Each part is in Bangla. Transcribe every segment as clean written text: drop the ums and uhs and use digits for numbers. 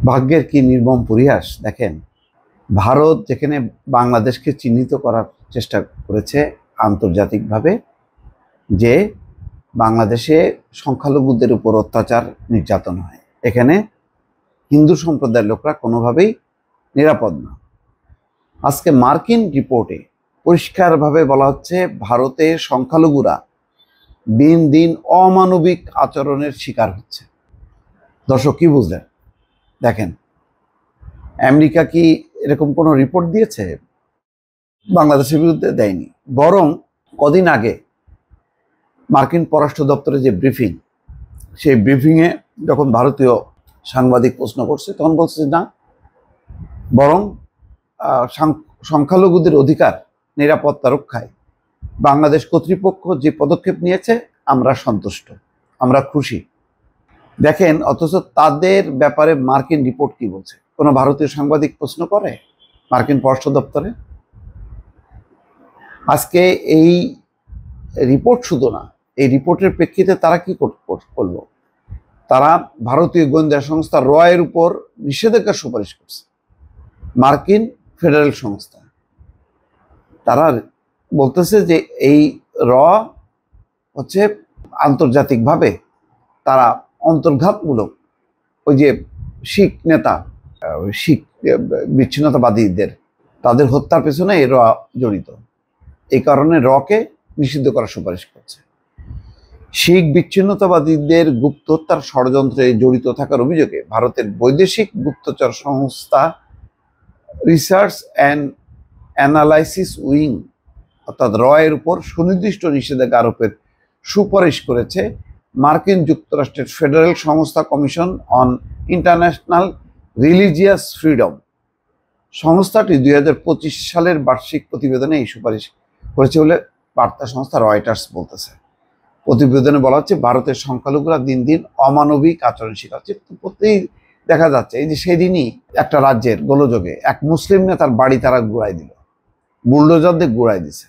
ভাগ্যের কি নির্মম পরিহাস দেখেন। ভারত যেখানে বাংলাদেশকে চিহ্নিত করার চেষ্টা করেছে আন্তর্জাতিকভাবে যে বাংলাদেশে সংখ্যালঘুদের উপর অত্যাচার নির্যাতন হয়, এখানে হিন্দু সম্প্রদায়ের লোকরা কোনোভাবেই নিরাপদ না। আজকে মার্কিন রিপোর্টে পরিষ্কারভাবে বলা হচ্ছে ভারতে সংখ্যালঘুরা দিন দিন অমানবিক আচরণের শিকার হচ্ছে। দর্শক কি বুঝলেন? দেখেন, আমেরিকা কি এরকম কোনো রিপোর্ট দিয়েছে? বাংলাদেশের বিরুদ্ধে দেয়নি, বরং কদিন আগে মার্কিন পররাষ্ট্র দপ্তরের যে ব্রিফিং, সেই ব্রিফিংয়ে যখন ভারতীয় সাংবাদিক প্রশ্ন করছে তখন বলছে না, বরং সংখ্যালঘুদের অধিকার নিরাপত্তা রক্ষায় বাংলাদেশ কর্তৃপক্ষ যে পদক্ষেপ নিয়েছে আমরা সন্তুষ্ট, আমরা খুশি। দেখেন, অথচ তাদের ব্যাপারে মার্কিন রিপোর্ট কি বলছে? কোনো ভারতীয় সাংবাদিক প্রশ্ন করে মার্কিন পররাষ্ট্র দপ্তরে? আজকে এই রিপোর্ট শুধু না, এই রিপোর্টের প্রেক্ষিতে তারা কি করলো? তারা ভারতীয় গোয়েন্দা সংস্থা রয়ের উপর নিষেধাজ্ঞার সুপারিশ করছে। মার্কিন ফেডারেল সংস্থা তারা বলতেছে যে এই হচ্ছে আন্তর্জাতিকভাবে তারা অন্তর্ঘাতমূলক, ওই যে শিখ নেতা, শিখ বিচ্ছিন্নতাবাদীদের তাদের হত্যার পেছনে এই জড়িত, এই কারণে কে নিষিদ্ধ করার সুপারিশ করছে। শিখ বিচ্ছিন্নতাবাদীদের গুপ্তহত্যার ষড়যন্ত্রে জড়িত থাকার অভিযোগে ভারতের বৈদেশিক গুপ্তচর সংস্থা রিসার্চ অ্যান্ড অ্যানালাইসিস উইং অর্থাৎ এর উপর সুনির্দিষ্ট নিষেধাজ্ঞা আরোপের সুপারিশ করেছে মার্কিন যুক্তরাষ্ট্রের ফেডারেল সংস্থা commission on international religious freedom. সংস্থাটি 2025 সালের বার্ষিক প্রতিবেদনে এই সুপারিশ করেছে বলে বার্তা সংস্থা রয়টার্স বলতেছে। প্রতিবেদনে বলা হচ্ছে ভারতের সংখ্যালঘুরা দিন দিন অমানবিক আচরণ শিকার হচ্ছে। প্রতিই দেখা যাচ্ছে এই যে সেদিনই একটা রাজ্যের গোলযোগে এক মুসলিম নেতার বাড়ি তারা গুড়াই দিল, বুলডোজার দিয়ে গুড়াই দিছে।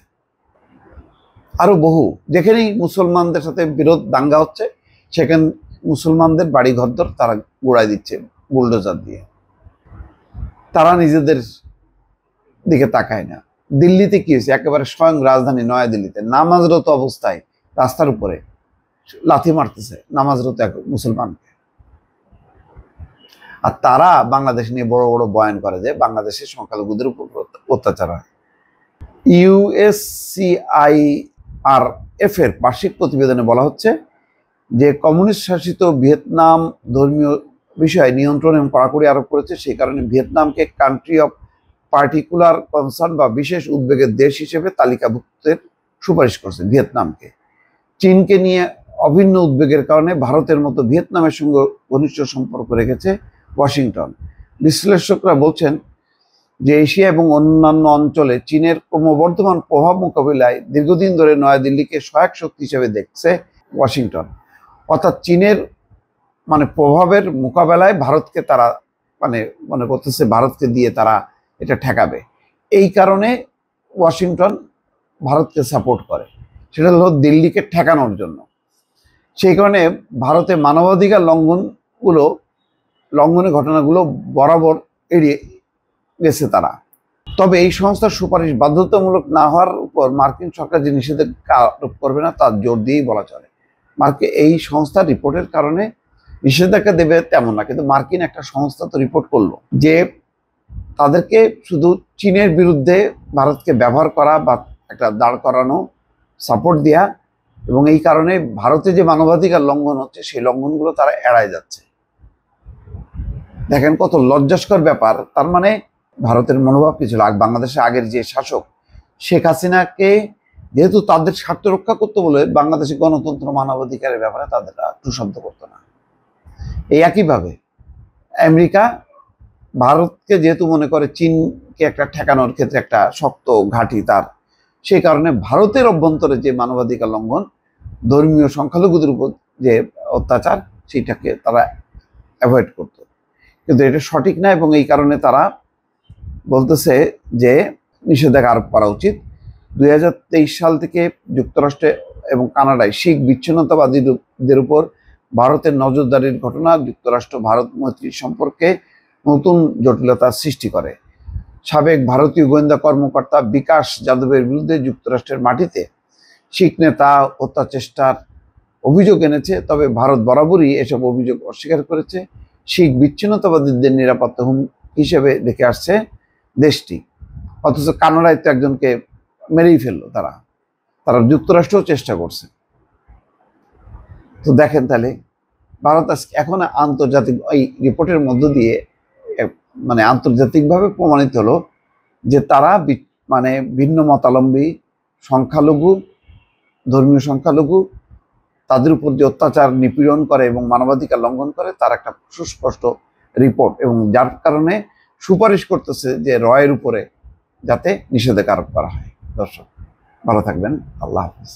আরো বহু, যেখানেই মুসলমানদের সাথে বিরোধ দাঙ্গা হচ্ছে সেখানে মুসলমানদের বাড়ি ঘরদর তারা গুড়াই দিচ্ছে বুলডোজার দিয়ে। তারা নিজেদের দিকে তাকায় না। দিল্লিতে কি হয়েছে? একেবারে স্বয়ং রাজধানী নয়াদিল্লিতে নামাজরত অবস্থায় রাস্তার উপরে লাথি মারতেছে নামাজরত এক মুসলমানকে। আর তারা বাংলাদেশ নিয়ে বড় বড় বয়ান করে যে বাংলাদেশের সংখ্যালঘুদের উপর অত্যাচার হয়। USCIRF এর বার্ষিক প্রতিবেদনে বলা হচ্ছে যে কমিউনিস্ট শাসিত ভিয়েতনাম ধর্মীয় বিষয়ে নিয়ন্ত্রণ এবং কড়াকড়ি আরোপ করেছে। সেই কারণে ভিয়েতনামকে কান্ট্রি অফ পার্টিকুলার কনসার্ন বা বিশেষ উদ্বেগের দেশ হিসেবে তালিকাভুক্তের সুপারিশ করছে ভিয়েতনামকে। চীনকে নিয়ে অভিন্ন উদ্বেগের কারণে ভারতের মতো ভিয়েতনামের সঙ্গে ঘনিষ্ঠ সম্পর্ক রেখেছে ওয়াশিংটন। বিশ্লেষকরা বলছেন যে এশিয়া এবং অন্যান্য অঞ্চলে চীনের ক্রমবর্ধমান প্রভাব মোকাবিলায় দীর্ঘদিন ধরে নয়াদিল্লিকে সহায়ক শক্তি হিসেবে দেখছে ওয়াশিংটন। অর্থাৎ চীনের প্রভাবের মোকাবেলায় ভারতকে তারা মনে করতেছে ভারতকে দিয়ে তারা এটা ঠেকাবে। এই কারণে ওয়াশিংটন ভারতকে সাপোর্ট করে, সেটা হলো দিল্লিকে ঠেকানোর জন্য। সেই কারণে ভারতে মানবাধিকার লঙ্ঘনের ঘটনাগুলো বরাবর এড়িয়ে গেছে তারা। তবে এই সংস্থার সুপারিশ বাধ্যতামূলক না হওয়ার উপর মার্কিন সরকার যে নিষেধাজ্ঞা আরোপ করবে না তার জোর দিয়েই বলা চলে। এই সংস্থার রিপোর্টের কারণে নিষেধাজ্ঞা দেবে তেমন না, কিন্তু মার্কিন একটা সংস্থা তো রিপোর্ট করলো যে তাদেরকে শুধু চীনের বিরুদ্ধে ভারতকে ব্যবহার করা বা একটা দাঁড় করানো, সাপোর্ট দেয়া, এবং এই কারণে ভারতে যে মানবাধিকার লঙ্ঘন হচ্ছে সেই লঙ্ঘনগুলো তারা এড়ায় যাচ্ছে। দেখেন কত লজ্জাস্কর ব্যাপার। তার মানে ভারতের মনোভাব কি ছিল? বাংলাদেশের আগের যে শাসক শেখ হাসিনাকে যেহেতু তাদের স্বার্থ রক্ষা করতে বলে বাংলাদেশের গণতন্ত্র মানবাধিকারের ব্যাপারে তাদের টুশব্দ করতো না। এই একইভাবে আমেরিকা ভারতকে যেহেতু মনে করে চীনকে একটা ঠেকানোর ক্ষেত্রে একটা শক্ত ঘাঁটি তার, সেই কারণে ভারতের অভ্যন্তরে যে মানবাধিকার লঙ্ঘন, ধর্মীয় সংখ্যালঘুদের উপর যে অত্যাচার, সেইটাকে তারা অ্যাভয়েড করত। কিন্তু এটা সঠিক না, এবং এই কারণে তারা বলতেছে যে নিষেধাজ্ঞা আরোপ করা উচিত। 2023 সাল থেকে যুক্তরাষ্ট্রে এবং কানাডায় শিখ বিচ্ছিন্নতাবাদীদের উপর ভারতের নজরদারির ঘটনা যুক্তরাষ্ট্র ভারত মৈত্রী সম্পর্কে নতুন জটিলতার সৃষ্টি করে। সাবেক ভারতীয় গোয়েন্দা কর্মকর্তা বিকাশ যাদবের বিরুদ্ধে যুক্তরাষ্ট্রের মাটিতে শিখ নেতা হত্যা চেষ্টার অভিযোগ এনেছে, তবে ভারত বরাবরই এসব অভিযোগ অস্বীকার করেছে। শিখ বিচ্ছিন্নতাবাদীদের নিরাপত্তা হুমকি হিসেবে দেখে আসছে দেশটি। অথচ কানাডায় তো একজনকে মেরেই ফেললো তারা। যুক্তরাষ্ট্রও চেষ্টা করছে। তো দেখেন তাহলে ভারত এখন আন্তর্জাতিক এই রিপোর্টের মধ্য দিয়ে মানে আন্তর্জাতিকভাবে প্রমাণিত হলো যে তারা মানে ভিন্ন মতাবলম্বী সংখ্যালঘু, ধর্মীয় সংখ্যালঘু, তাদের উপর যে অত্যাচার নিপীড়ন করে এবং মানবাধিকার লঙ্ঘন করে তার একটা সুস্পষ্ট রিপোর্ট, এবং যার কারণে সুপারিশ করতেছে যে রয়ের উপরে যাতে নিষেধাজ্ঞা আরোপ করা হয়। দর্শক ভালো থাকবেন, আল্লাহ হাফিজ।